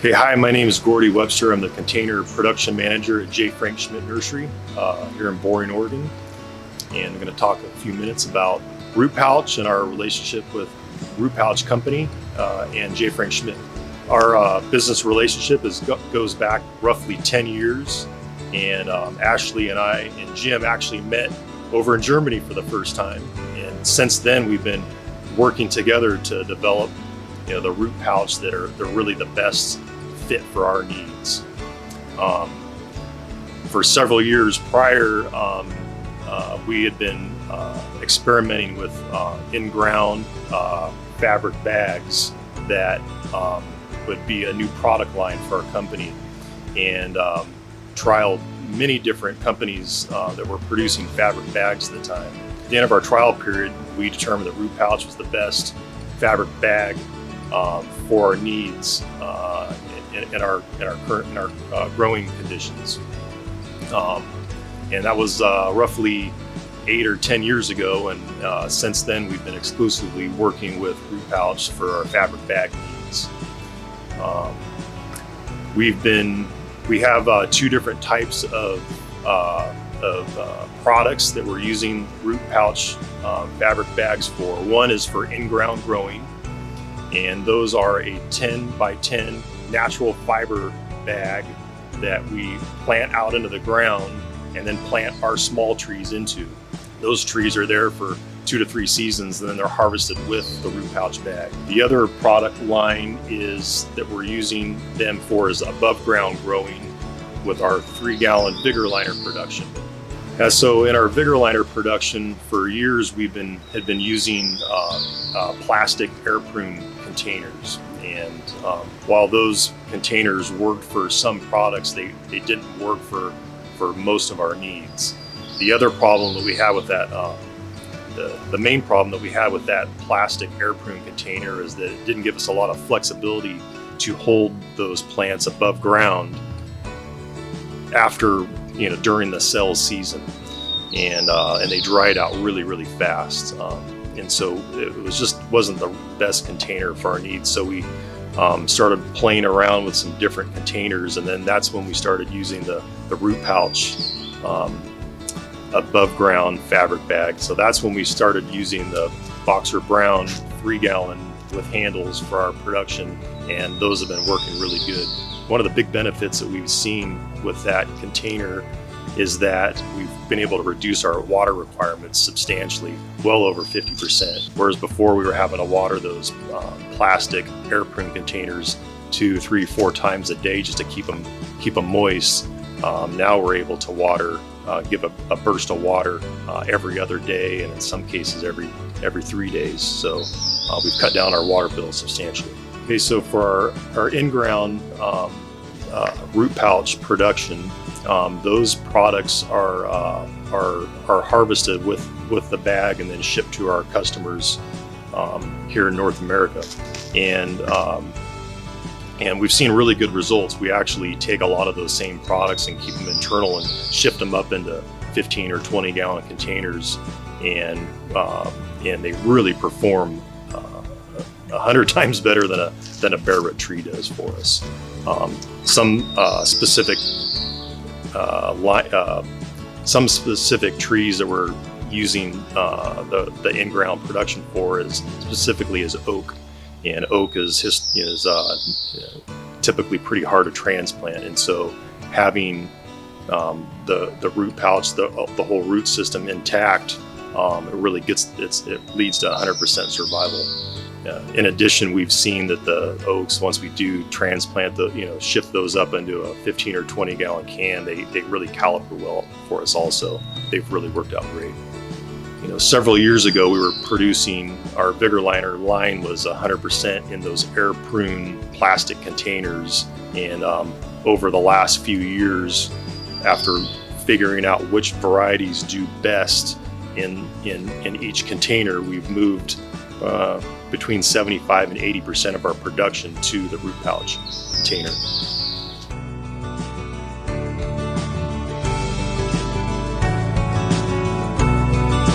Okay, hi, my name is Gordy Webster. I'm the container production manager at J. Schmidt Nursery here in Boring, Oregon. And I'm going to talk a few minutes about Root Pouch and our relationship with Root Pouch Company and J. Schmidt. Our business relationship goes back roughly 10 years. And Ashley and I and Jim actually met over in Germany for the first time. And since then, we've been working together to develop the root pouch they're really the best fit for our needs. For several years prior, we had been experimenting with in-ground fabric bags that would be a new product line for our company, and trialed many different companies that were producing fabric bags at the time. At the end of our trial period, we determined that Root Pouch was the best fabric bag for our needs in our growing conditions, and that was roughly 8 or 10 years ago. And since then, we've been exclusively working with Root Pouch for our fabric bag needs. We have two different types of products that we're using Root Pouch fabric bags for. One is for in-ground growing, and those are a 10 by 10 natural fiber bag that we plant out into the ground and then plant our small trees into. Those trees are there for 2 to 3 seasons, and then they're harvested with the Root Pouch bag. The other product line that we're using them for is above ground growing with our 3-gallon Vigor Liner production. So in our Vigor Liner production, for years we had been using plastic air-prune containers. And while those containers worked for some products, they didn't work for most of our needs. The other problem that we had with that, the main problem that we had with that plastic air-prune container is that it didn't give us a lot of flexibility to hold those plants above ground after, during the cell season, and they dried out really fast. And so it wasn't the best container for our needs. So we started playing around with some different containers, and then that's when we started using the Root Pouch above ground fabric bag. So that's when we started using the Boxer Brown 3-gallon with handles for our production, and those have been working really good. One of the big benefits that we've seen with that container is that we've been able to reduce our water requirements substantially, well over 50%. Whereas before we were having to water those plastic air-prune containers 2, 3, 4 times a day just to keep them moist. Now we're able to water, give a burst of water every other day, and in some cases every 3 days. So we've cut down our water bill substantially. Okay, so for our in-ground Root Pouch production, those products are harvested with the bag and then shipped to our customers here in North America, and we've seen really good results. We actually take a lot of those same products and keep them internal and shift them up into 15 or 20 gallon containers, and they really perform 100 times better than a bare root tree does for us. Some specific trees that we're using the in-ground production for specifically is oak, and oak is typically pretty hard to transplant, and so having the root pouch, the whole root system intact, it really it leads to 100% survival. In addition, we've seen that the oaks, once we do transplant shift those up into a 15 or 20 gallon can, they really caliper well for us also. They've really worked out great. Several years ago, we were producing, our Vigor Liner line was 100% in those air prune plastic containers. And over the last few years, after figuring out which varieties do best in each container, we've moved between 75 and 80% of our production to the Root Pouch container.